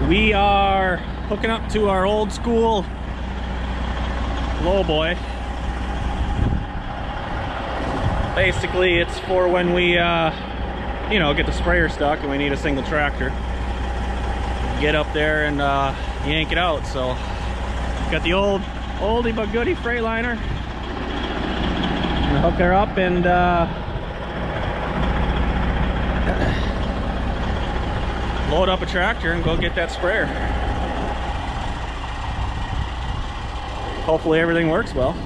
We are hooking up to our old school lowboy. Basically, it's for when we, you know, get the sprayer stuck and we need a single tractor. Get up there and yank it out. So, got the oldie but goodie Freightliner. Hook her up and load up a tractor and go get that sprayer. Hopefully everything works well.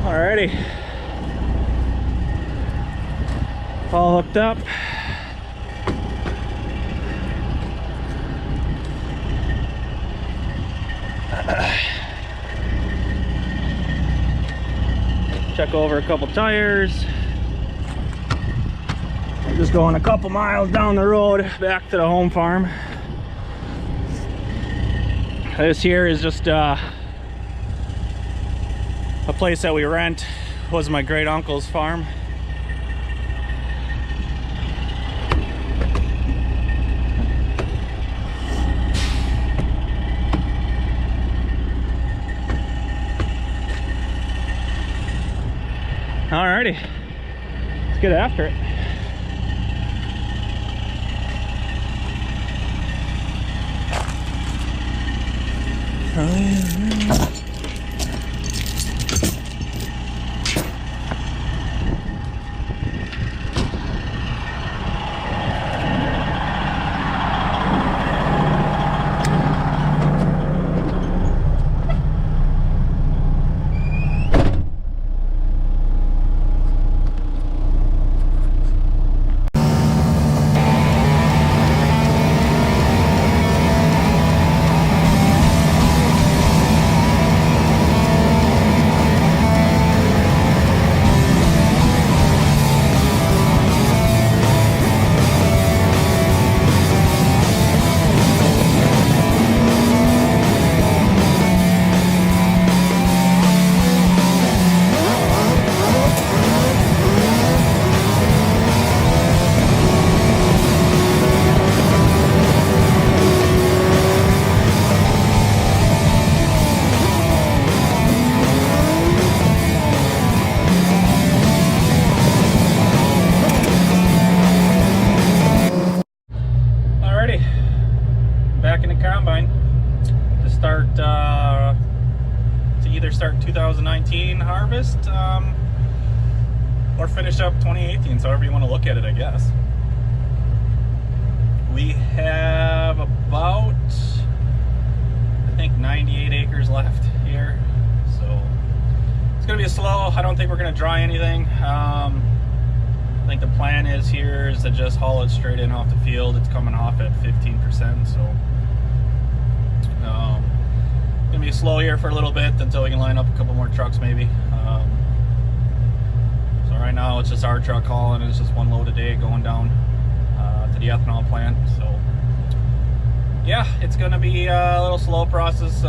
Alrighty, all hooked up. Check over a couple tires. I'm just going a couple miles down the road back to the home farm. This here is just a place that we rent. Was my great uncle's farm. Alrighty, let's get after it. back in the combine to start to either start 2019 harvest or finish up 2018, so however you want to look at it, I guess. We have about, I think, 98 acres left here, so it's gonna be slow. I don't think we're gonna dry anything. I think the plan is here is to just haul it straight in off the field. It's coming off at 15%, so gonna be slow here for a little bit until we can line up a couple more trucks maybe. So right now it's just our truck hauling. It's just one load a day going down to the ethanol plant. So yeah, it's gonna be a little slow process.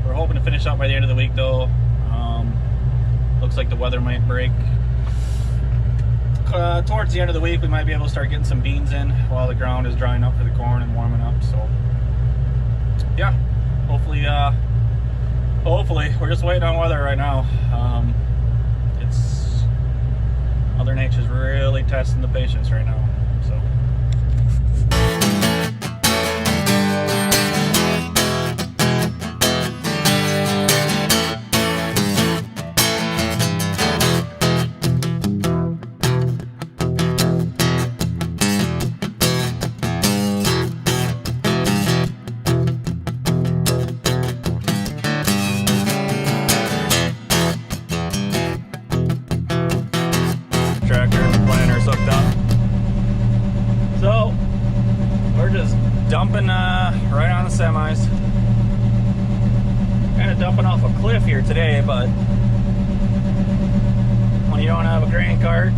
We're hoping to finish up by the end of the week though. Looks like the weather might break. Towards the end of the week we might be able to start getting some beans in while the ground is drying up for the corn and warming up. So yeah, hopefully we're just waiting on weather right now. It's Mother Nature's really testing the patience right now. So dumping right on the semis. Kind of dumping off a cliff here today, but when you don't have a grain cart,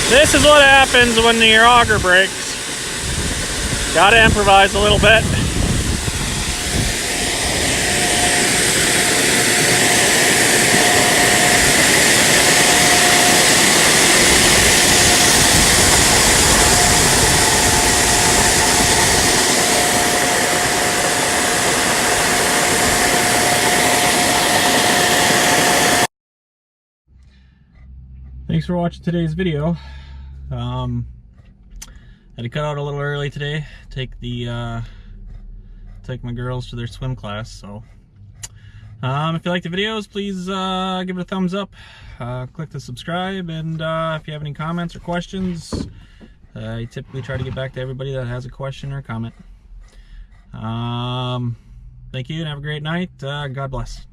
this is what happens when your auger breaks. Gotta improvise a little bit. Thanks for watching today's video. Had to cut out a little early today. Take my girls to their swim class. So, if you like the videos, please give it a thumbs up. Click the subscribe, and if you have any comments or questions, I typically try to get back to everybody that has a question or a comment. Thank you, and have a great night. God bless.